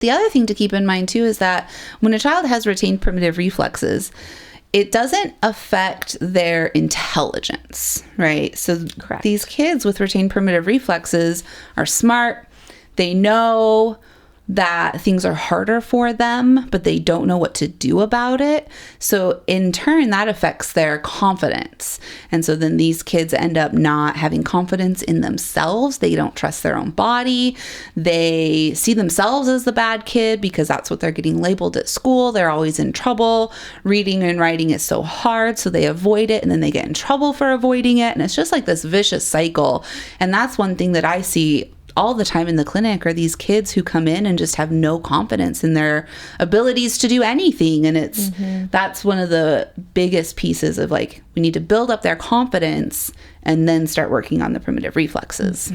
The other thing to keep in mind too is that when a child has retained primitive reflexes, it doesn't affect their intelligence, right? So Correct. These kids with retained primitive reflexes are smart. They know that things are harder for them, but they don't know what to do about it. So in turn, that affects their confidence. And so then these kids end up not having confidence in themselves. They don't trust their own body. They see themselves as the bad kid because that's what they're getting labeled at school. They're always in trouble. Reading and writing is so hard, so they avoid it, and then they get in trouble for avoiding it. And it's just like this vicious cycle. And that's one thing that I see all the time in the clinic are these kids who come in and just have no confidence in their abilities to do anything. And that's one of the biggest pieces of like, we need to build up their confidence and then start working on the primitive reflexes.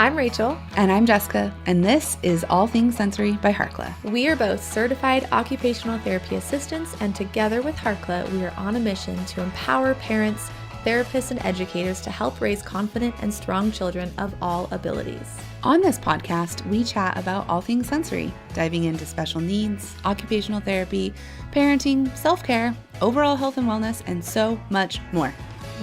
I'm Rachel. And I'm Jessica. And this is All Things Sensory by Harkla. We are both certified occupational therapy assistants, and together with Harkla, we are on a mission to empower parents, therapists, and educators to help raise confident and strong children of all abilities. On this podcast, we chat about all things sensory, diving into special needs, occupational therapy, parenting, self-care, overall health and wellness, and so much more.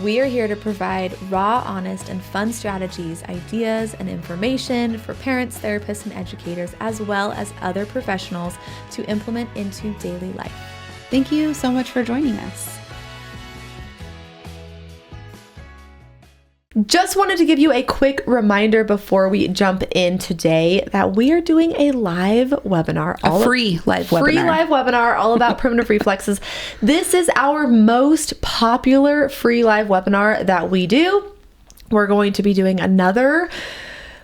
We are here to provide raw, honest, and fun strategies, ideas, and information for parents, therapists, and educators, as well as other professionals to implement into daily life. Thank you so much for joining us. Just wanted to give you a quick reminder before we jump in today that we are doing a live webinar. A free live webinar all about primitive reflexes. This is our most popular free live webinar that we do. We're going to be doing another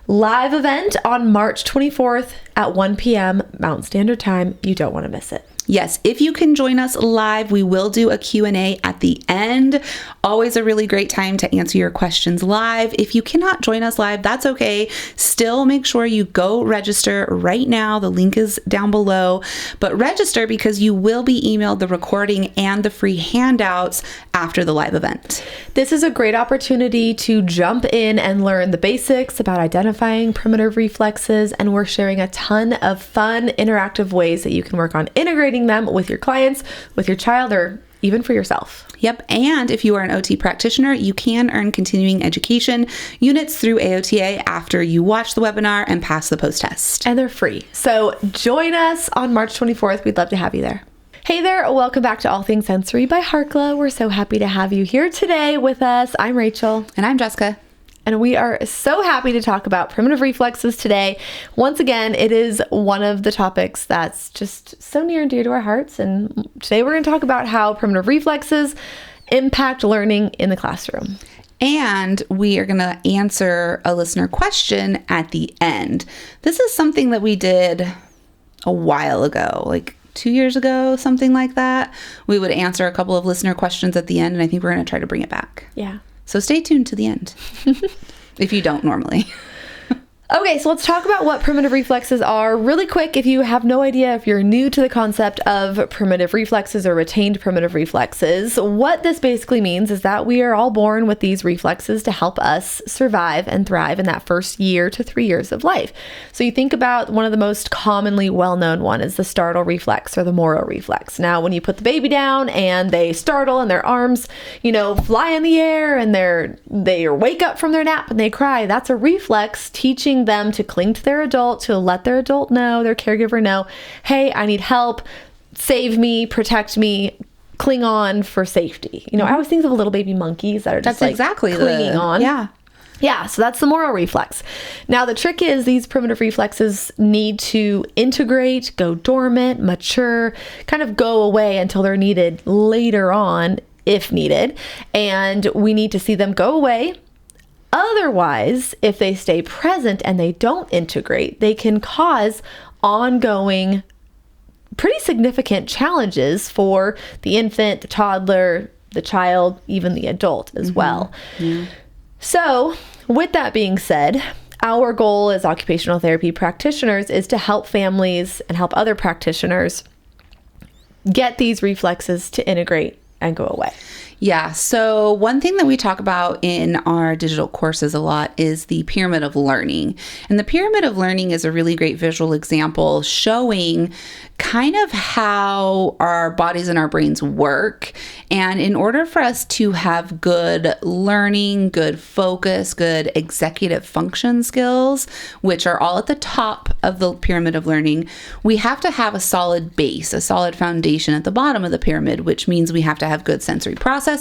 live event on March 24th at 1 p.m. Mountain Standard Time. You don't want to miss it. Yes, if you can join us live, we will do a Q&A at the end. Always a really great time to answer your questions live. If you cannot join us live, that's okay. Still make sure you go register right now. The link is down below. But register because you will be emailed the recording and the free handouts after the live event. This is a great opportunity to jump in and learn the basics about identifying primitive reflexes, and we're sharing a ton of fun, interactive ways that you can work on integrating them with your clients, with your child, or even for yourself. Yep. And if you are an OT practitioner, you can earn continuing education units through AOTA after you watch the webinar and pass the post-test. And they're free. So join us on March 24th. We'd love to have you there. Hey there, welcome back to All Things Sensory by Harkla. We're so happy to have you here today with us. I'm Rachel. And I'm Jessica. And we are so happy to talk about primitive reflexes today. Once again, it is one of the topics that's just so near and dear to our hearts. And today we're going to talk about how primitive reflexes impact learning in the classroom. And we are going to answer a listener question at the end. This is something that we did a while ago, like 2 years ago, something like that. We would answer a couple of listener questions at the end, and I think we're going to try to bring it back. Yeah. So stay tuned to the end if you don't normally. Okay, so let's talk about what primitive reflexes are really quick. If you have no idea, if you're new to the concept of primitive reflexes or retained primitive reflexes, what this basically means is that we are all born with these reflexes to help us survive and thrive in that first year to 3 years of life. So you think about one of the most commonly well-known one is the startle reflex or the Moro reflex. Now, when you put the baby down and they startle and their arms, fly in the air and they wake up from their nap and they cry, that's a reflex teaching them to cling to their adult, to let their adult know, their caregiver know, hey, I need help, save me, protect me, cling on for safety. I always think of little baby monkeys that are just exactly clinging on. Yeah, so that's the Moro reflex. Now, the trick is these primitive reflexes need to integrate, go dormant, mature, kind of go away until they're needed later on, if needed. And we need to see them go away. Otherwise, if they stay present and they don't integrate, they can cause ongoing, pretty significant challenges for the infant, the toddler, the child, even the adult as well. Yeah. So, with that being said, our goal as occupational therapy practitioners is to help families and help other practitioners get these reflexes to integrate and go away. Yeah. So one thing that we talk about in our digital courses a lot is the pyramid of learning. And the pyramid of learning is a really great visual example showing kind of how our bodies and our brains work. And in order for us to have good learning, good focus, good executive function skills, which are all at the top of the pyramid of learning, we have to have a solid base, a solid foundation at the bottom of the pyramid, which means we have to have good sensory processing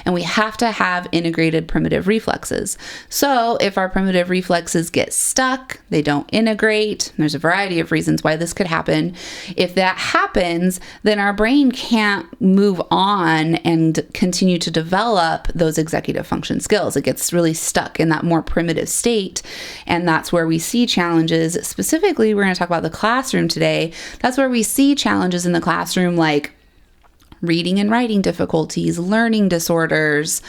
and we have to have integrated primitive reflexes. So if our primitive reflexes get stuck, they don't integrate, there's a variety of reasons why this could happen. If that happens, then our brain can't move on and continue to develop those executive function skills. It gets really stuck in that more primitive state. And that's where we see challenges. Specifically, we're going to talk about the classroom today. That's where we see challenges in the classroom like reading and writing difficulties, learning disorders,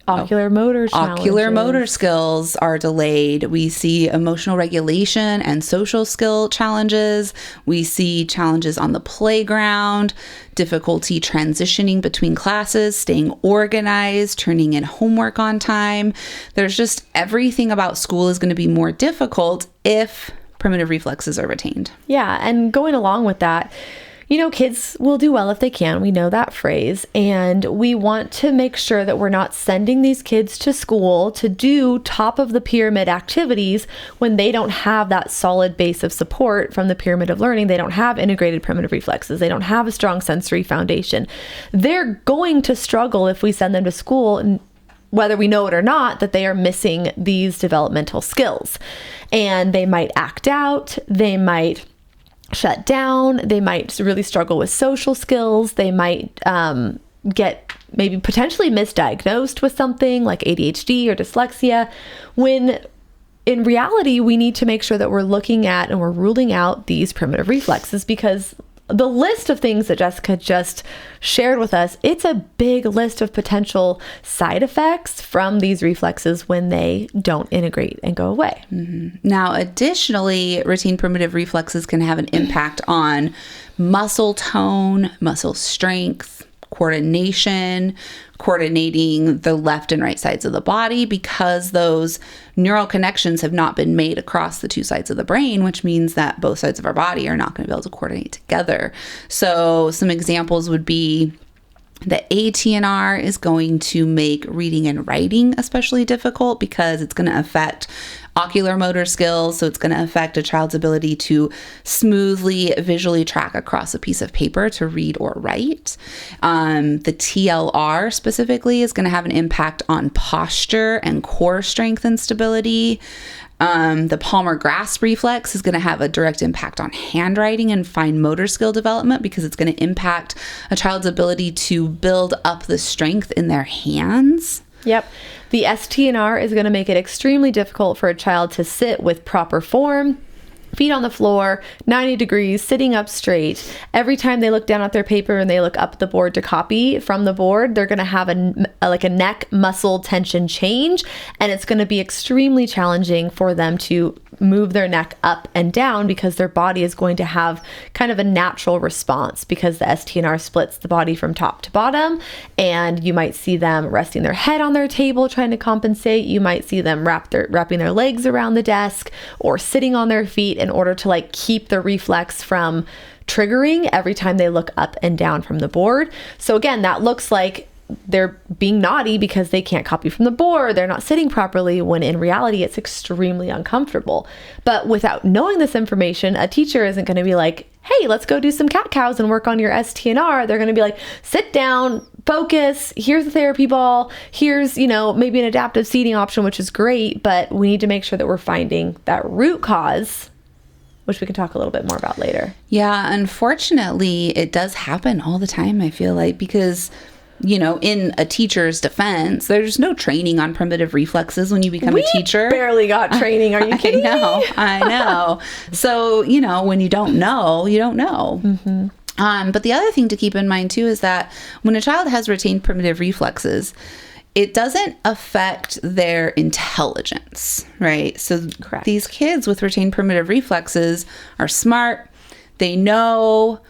ocular motor challenges. Ocular motor skills are delayed. We see emotional regulation and social skill challenges. We see challenges on the playground, difficulty transitioning between classes, staying organized, turning in homework on time. There's just everything about school is going to be more difficult if primitive reflexes are retained. Yeah, and going along with that, kids will do well if they can. We know that phrase. And we want to make sure that we're not sending these kids to school to do top of the pyramid activities when they don't have that solid base of support from the pyramid of learning. They don't have integrated primitive reflexes. They don't have a strong sensory foundation. They're going to struggle if we send them to school, and whether we know it or not, that they are missing these developmental skills. And they might act out. They might shut down. They might really struggle with social skills. They might get maybe potentially misdiagnosed with something like ADHD or dyslexia, when in reality, we need to make sure that we're looking at and we're ruling out these primitive reflexes, because the list of things that Jessica just shared with us, it's a big list of potential side effects from these reflexes when they don't integrate and go away. Mm-hmm. Now, additionally, retained primitive reflexes can have an impact on muscle tone, muscle strength, coordination, coordinating the left and right sides of the body, because those neural connections have not been made across the two sides of the brain, which means that both sides of our body are not going to be able to coordinate together. So some examples would be the ATNR is going to make reading and writing especially difficult because it's going to affect ocular motor skills. So it's going to affect a child's ability to smoothly visually track across a piece of paper to read or write. The TLR specifically is going to have an impact on posture and core strength and stability. The palmar grasp reflex is going to have a direct impact on handwriting and fine motor skill development, because it's going to impact a child's ability to build up the strength in their hands. Yep. The STNR is going to make it extremely difficult for a child to sit with proper form, feet on the floor, 90 degrees, sitting up straight. Every time they look down at their paper and they look up at the board to copy from the board, they're going to have a neck muscle tension change, and it's going to be extremely challenging for them to move their neck up and down, because their body is going to have kind of a natural response, because the STNR splits the body from top to bottom, and you might see them resting their head on their table trying to compensate. You might see them wrapping their legs around the desk or sitting on their feet in order to keep the reflex from triggering every time they look up and down from the board. So again, that looks like they're being naughty because they can't copy from the board, they're not sitting properly, when in reality it's extremely uncomfortable. But without knowing this information, a teacher isn't going to be like, hey, let's go do some cat cows and work on your STNR. They're going to be like, sit down, focus, here's the therapy ball, here's, maybe an adaptive seating option, which is great, but we need to make sure that we're finding that root cause, which we can talk a little bit more about later. Yeah, unfortunately, it does happen all the time, I feel like, because in a teacher's defense, there's no training on primitive reflexes when you become a teacher. Barely got training. Are you kidding me? I know. So, when you don't know, you don't know. Mm-hmm. But the other thing to keep in mind too is that when a child has retained primitive reflexes, it doesn't affect their intelligence, right? So Correct. These kids with retained primitive reflexes are smart. They know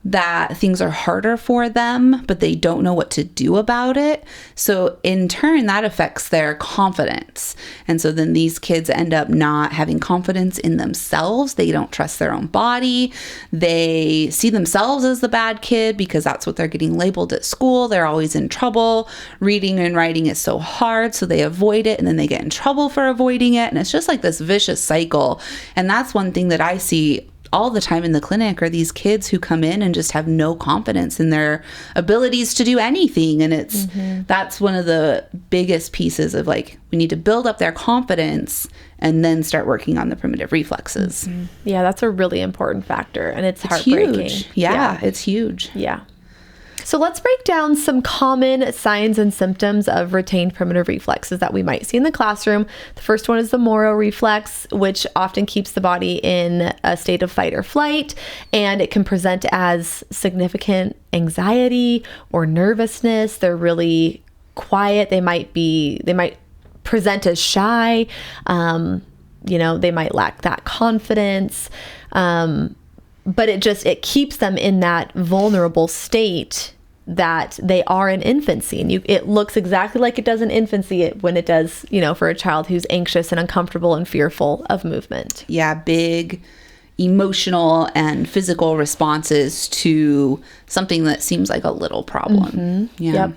that things are harder for them, but they don't know what to do about it. So in turn, that affects their confidence. And so then these kids end up not having confidence in themselves. They don't trust their own body. They see themselves as the bad kid because that's what they're getting labeled at school. They're always in trouble. Reading and writing is so hard, so they avoid it, and then they get in trouble for avoiding it. And it's just like this vicious cycle. And that's one thing that I see all the time in the clinic are these kids who come in and just have no confidence in their abilities to do anything. And it's that's one of the biggest pieces of like, we need to build up their confidence and then start working on the primitive reflexes. Yeah, that's a really important factor. And it's heartbreaking. Huge. Yeah, it's huge. Yeah. So let's break down some common signs and symptoms of retained primitive reflexes that we might see in the classroom. The first one is the Moro reflex, which often keeps the body in a state of fight or flight, and it can present as significant anxiety or nervousness. They're really quiet. They might present as shy. They might lack that confidence. But it keeps them in that vulnerable state that they are in infancy. And it looks exactly like it does in infancy when it does, for a child who's anxious and uncomfortable and fearful of movement. Yeah, big emotional and physical responses to something that seems like a little problem. Yeah. Yep.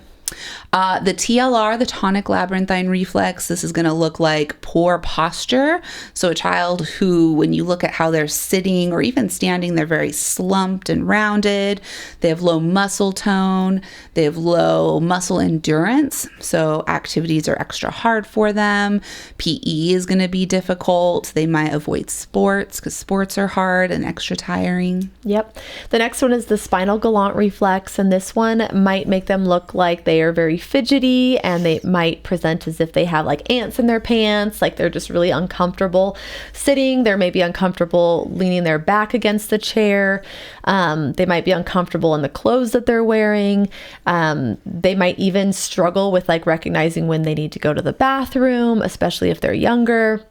The TLR, the tonic labyrinthine reflex, this is going to look like poor posture. So a child who, when you look at how they're sitting or even standing, they're very slumped and rounded. They have low muscle tone. They have low muscle endurance. So activities are extra hard for them. PE is going to be difficult. They might avoid sports because sports are hard and extra tiring. Yep. The next one is the spinal galant reflex. And this one might make them look like they are very fidgety, and they might present as if they have like ants in their pants, like they're just really uncomfortable sitting. They're maybe uncomfortable leaning their back against the chair. They might be uncomfortable in the clothes that they're wearing. They might even struggle with like recognizing when they need to go to the bathroom, especially if they're younger.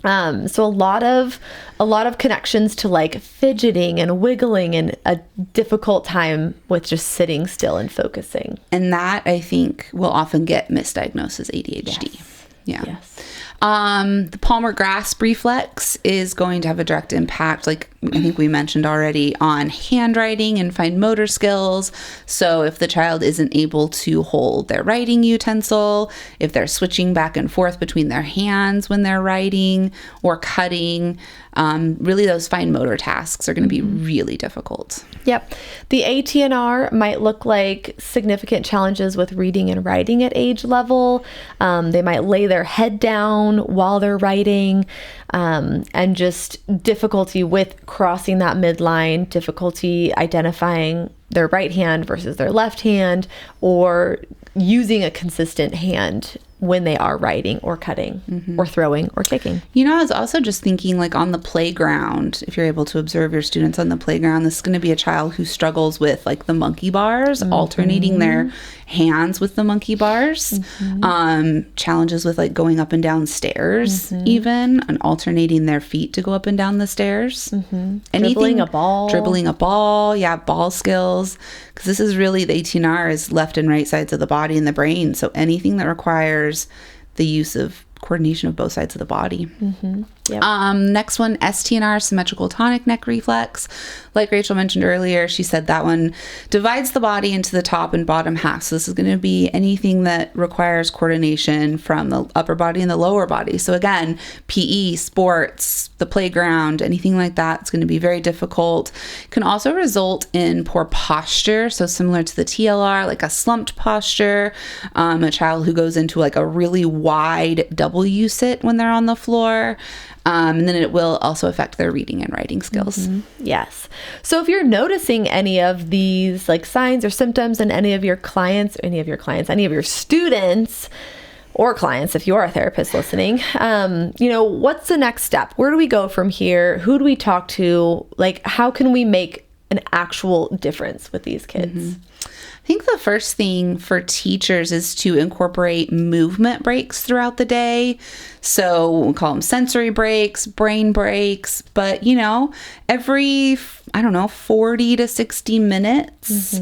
So a lot of connections to like fidgeting and wiggling and a difficult time with just sitting still and focusing. And that, I think, will often get misdiagnosed as ADHD. Yes. Yeah. Yes. The palmar grasp reflex is going to have a direct impact, like I think we mentioned already, on handwriting and fine motor skills. So if the child isn't able to hold their writing utensil, if they're switching back and forth between their hands when they're writing or cutting, really those fine motor tasks are going to be really difficult. Yep. The ATNR might look like significant challenges with reading and writing at age level. They might lay their head down while they're writing, and just difficulty with crossing that midline, difficulty identifying their right hand versus their left hand, or using a consistent hand when they are writing or cutting or throwing or kicking. I was also just thinking like on the playground, if you're able to observe your students on the playground, this is going to be a child who struggles with like the monkey bars, alternating their hands with the monkey bars, challenges with like going up and down stairs even, and alternating their feet to go up and down the stairs. Dribbling a ball. Yeah, ball skills. Because this is really, the ATNR is left and right sides of the body and the brain. So anything that requires the use of coordination of both sides of the body. Yep. Next one, STNR, symmetrical tonic neck reflex. Like Rachel mentioned earlier, she said that one divides the body into the top and bottom half. So this is going to be anything that requires coordination from the upper body and the lower body. So again, PE, sports, the playground, anything like that, it's going to be very difficult. Can also result in poor posture. So similar to the TLR, like a slumped posture, a child who goes into like a really wide W sit when they're on the floor. And then it will also affect their reading and writing skills. Yes. So if you're noticing any of these like signs or symptoms in any of your students or clients, if you're a therapist listening, what's the next step? Where do we go from here? Who do we talk to? Like, how can we make an actual difference with these kids? I think the first thing for teachers is to incorporate movement breaks throughout the day. So we call them sensory breaks, brain breaks, but every, 40 to 60 minutes,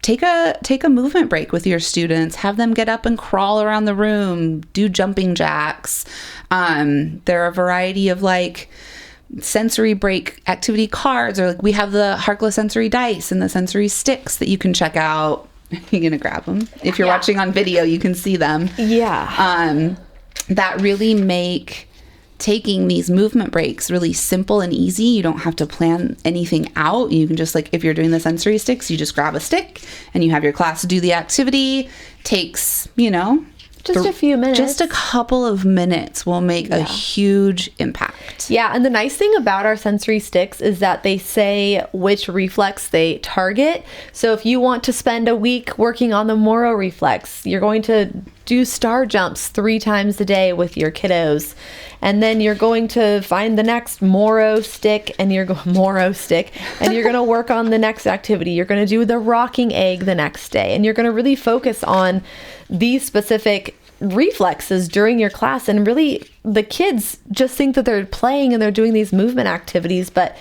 take a movement break with your students. Have them get up and crawl around the room, do jumping jacks. There are a variety of sensory break activity cards, or we have the Harkless sensory dice and the sensory sticks that you can check out. You're gonna grab them. If you're watching on video, you can see them. Yeah. That really make taking these movement breaks really simple and easy. You don't have to plan anything out. You can just if you're doing the sensory sticks, you just grab a stick and you have your class do the activity. Takes, just a few minutes. Just a couple of minutes will make a huge impact. Yeah, and the nice thing about our sensory sticks is that they say which reflex they target. So if you want to spend a week working on the Moro reflex, you're going to do star jumps 3 times a day with your kiddos. And then you're going to find the next Moro stick and you're going to work on the next activity. You're going to do the rocking egg the next day. And you're going to really focus on these specific reflexes during your class. And really, the kids just think that they're playing and they're doing these movement activities, but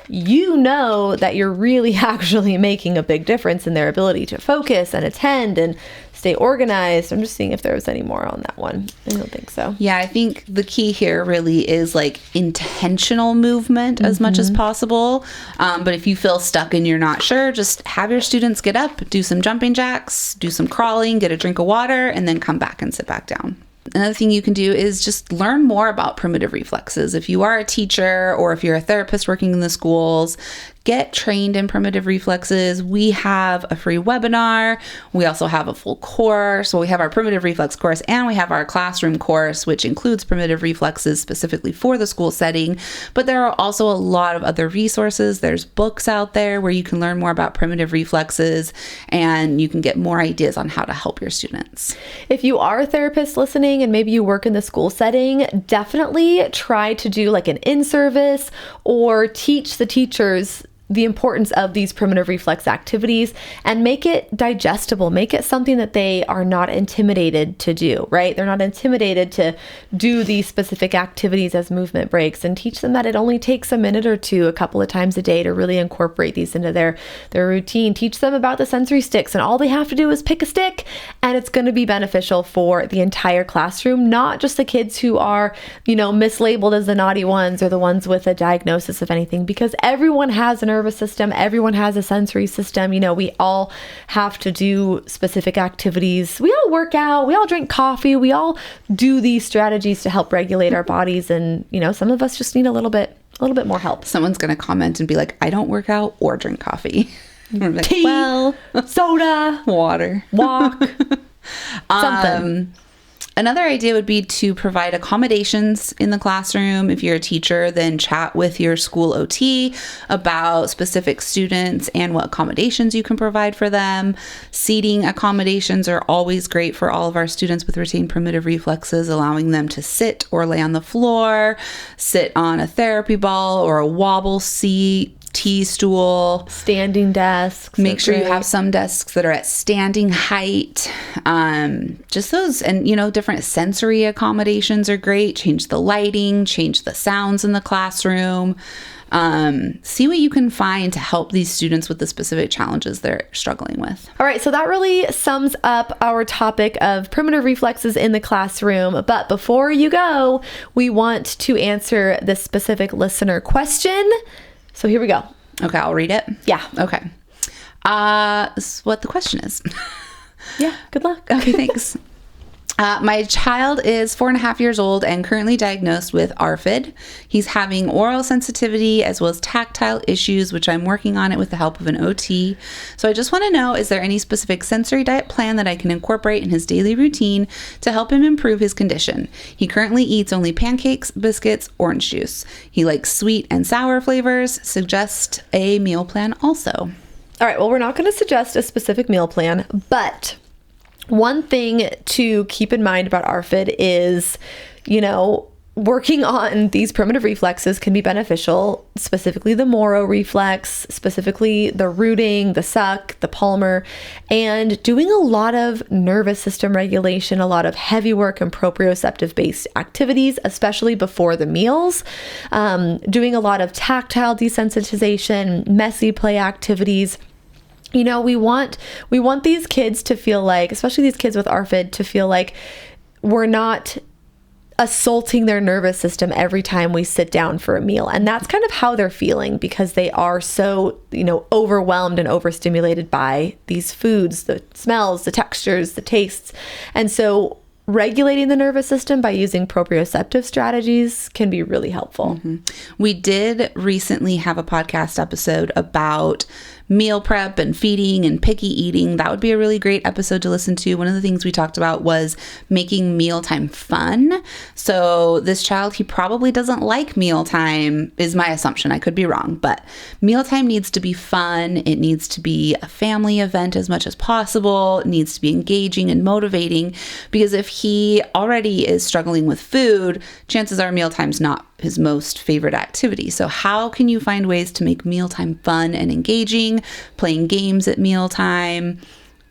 that you're really actually making a big difference in their ability to focus and attend and stay organized. I'm just seeing if there was any more on that one. I don't think so. Yeah, I think the key here really is intentional movement as much as possible. But if you feel stuck and you're not sure, just have your students get up, do some jumping jacks, do some crawling, get a drink of water, and then come back and sit back down. Another thing you can do is just learn more about primitive reflexes. If you are a teacher or if you're a therapist working in the schools, get trained in primitive reflexes. We have a free webinar. We also have a full course. Well, we have our primitive reflex course and we have our classroom course, which includes primitive reflexes specifically for the school setting. But there are also a lot of other resources. There's books out there where you can learn more about primitive reflexes and you can get more ideas on how to help your students. If you are a therapist listening and maybe you work in the school setting, definitely try to do an in-service or teach the teachers the importance of these primitive reflex activities and make it digestible. Make it something that they are not intimidated to do, right? They're not intimidated to do these specific activities as movement breaks, and teach them that it only takes a minute or two, a couple of times a day to really incorporate these into their routine. Teach them about the sensory sticks, and all they have to do is pick a stick, and it's going to be beneficial for the entire classroom, not just the kids who are, mislabeled as the naughty ones or the ones with a diagnosis of anything, because everyone has a nervous system. Everyone has a sensory system. We all have to do specific activities. We all work out. We all drink coffee. We all do these strategies to help regulate our bodies. And, some of us just need a little bit more help. Someone's going to comment and be like, I don't work out or drink coffee. Tea, soda, water, walk, something. Another idea would be to provide accommodations in the classroom. If you're a teacher, then chat with your school OT about specific students and what accommodations you can provide for them. Seating accommodations are always great for all of our students with retained primitive reflexes, allowing them to sit or lay on the floor, sit on a therapy ball or a wobble seat, T-stool, standing desks. Make sure you have some desks that are at standing height. Just those, and different sensory accommodations are great. Change the lighting, change the sounds in the classroom. See what you can find to help these students with the specific challenges they're struggling with. All right, so that really sums up our topic of primitive reflexes in the classroom. But before you go, we want to answer this specific listener question. So here we go. Okay, I'll read it. Yeah. Okay. This is what the question is. Yeah, good luck. Okay, thanks. My child is 4.5 years old and currently diagnosed with ARFID. He's having oral sensitivity as well as tactile issues, which I'm working on it with the help of an OT. So I just want to know, is there any specific sensory diet plan that I can incorporate in his daily routine to help him improve his condition? He currently eats only pancakes, biscuits, orange juice. He likes sweet and sour flavors. Suggest a meal plan also. All right, well, we're not going to suggest a specific meal plan, but one thing to keep in mind about ARFID is, working on these primitive reflexes can be beneficial, specifically the Moro reflex, specifically the rooting, the suck, the palmar, and doing a lot of nervous system regulation, a lot of heavy work and proprioceptive based activities, especially before the meals, doing a lot of tactile desensitization, messy play activities. You know, we want these kids to feel like, especially these kids with ARFID, to feel like we're not assaulting their nervous system every time we sit down for a meal. And that's kind of how they're feeling because they are so, overwhelmed and overstimulated by these foods, the smells, the textures, the tastes. And so regulating the nervous system by using proprioceptive strategies can be really helpful. Mm-hmm. We did recently have a podcast episode about meal prep and feeding and picky eating. That would be a really great episode to listen to. One of the things we talked about was making mealtime fun. So this child, he probably doesn't like mealtime, is my assumption. I could be wrong, but mealtime needs to be fun. It needs to be a family event as much as possible. It needs to be engaging and motivating, because if he already is struggling with food, chances are mealtime's not his most favorite activity. So how can you find ways to make mealtime fun and engaging, playing games at mealtime,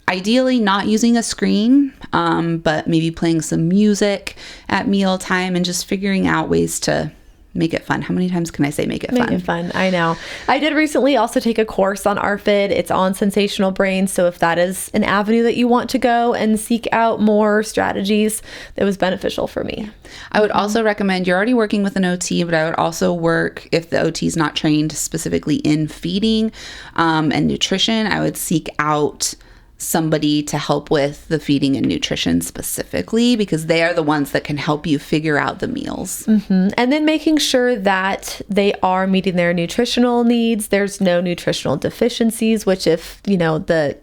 ideally not using a screen, but maybe playing some music at mealtime and just figuring out ways to make it fun. How many times can I say make it fun? Make it fun. I know. I did recently also take a course on ARFID. It's on sensational brain. So if that is an avenue that you want to go and seek out more strategies, that was beneficial for me. I would also recommend, you're already working with an OT, but I would also work, if the OT is not trained specifically in feeding and nutrition, I would seek out somebody to help with the feeding and nutrition specifically, because they are the ones that can help you figure out the meals. Mm-hmm. And then making sure that they are meeting their nutritional needs. There's no nutritional deficiencies, which if the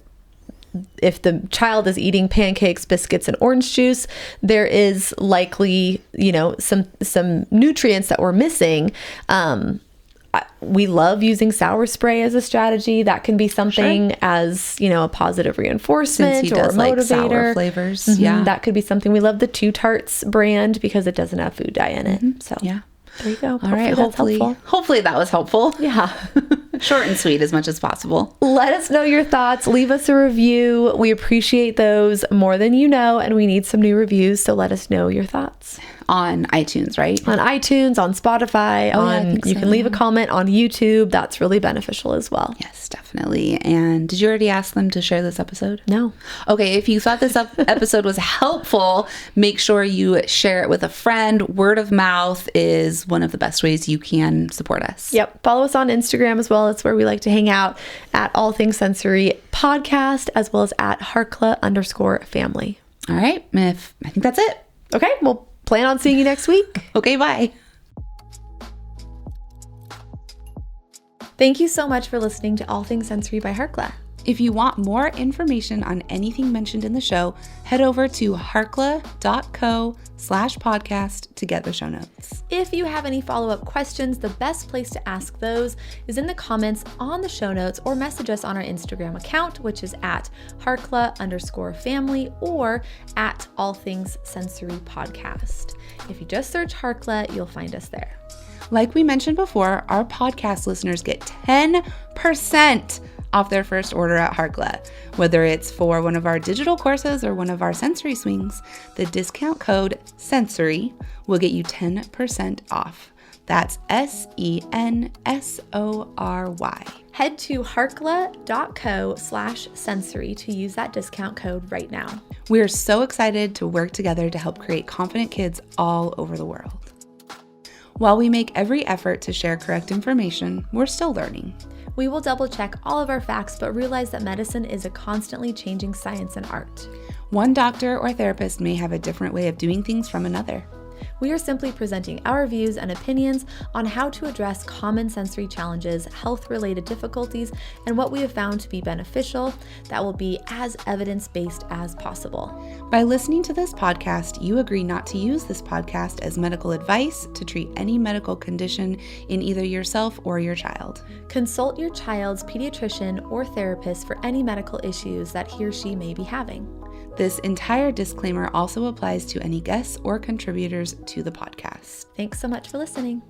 child is eating pancakes, biscuits, and orange juice, there is likely, some nutrients that we're missing. We love using sour spray as a strategy. That can be something as, a positive reinforcement. Since he or does a like motivator. sour flavors. Mm-hmm. Yeah. That could be something. We love the Two Tarts brand because it doesn't have food dye in it. Mm-hmm. So yeah. There you go. All right. Hopefully that was helpful. Yeah. Short and sweet as much as possible. Let us know your thoughts. Leave us a review. We appreciate those more than you know, and we need some new reviews. So let us know your thoughts. On iTunes, right? On iTunes, on Spotify, you can leave a comment on YouTube. That's really beneficial as well. Yes, definitely. And did you already ask them to share this episode? No. Okay, if you thought this episode was helpful, make sure you share it with a friend. Word of mouth is one of the best ways you can support us. Yep. Follow us on Instagram as well. It's where we like to hang out at All Things Sensory Podcast, as well as at Harkla_family. All right. I think that's it. Okay. Well, plan on seeing you next week. Okay, bye. Thank you so much for listening to All Things Sensory by Harkla. If you want more information on anything mentioned in the show, head over to harkla.co/podcast to get the show notes. If you have any follow-up questions, the best place to ask those is in the comments on the show notes, or message us on our Instagram account, which is at Harkla_family or at All Things Sensory Podcast. If you just search Harkla, you'll find us there. Like we mentioned before, our podcast listeners get 10% off their first order at Harkla. Whether it's for one of our digital courses or one of our sensory swings, the discount code SENSORY will get you 10% off. That's SENSORY. Head to harkla.co/sensory to use that discount code right now. We are so excited to work together to help create confident kids all over the world. While we make every effort to share correct information, we're still learning. We will double check all of our facts, but realize that medicine is a constantly changing science and art. One doctor or therapist may have a different way of doing things from another. We are simply presenting our views and opinions on how to address common sensory challenges, health-related difficulties, and what we have found to be beneficial that will be as evidence-based as possible. By listening to this podcast, you agree not to use this podcast as medical advice to treat any medical condition in either yourself or your child. Consult your child's pediatrician or therapist for any medical issues that he or she may be having. This entire disclaimer also applies to any guests or contributors to the podcast. Thanks so much for listening.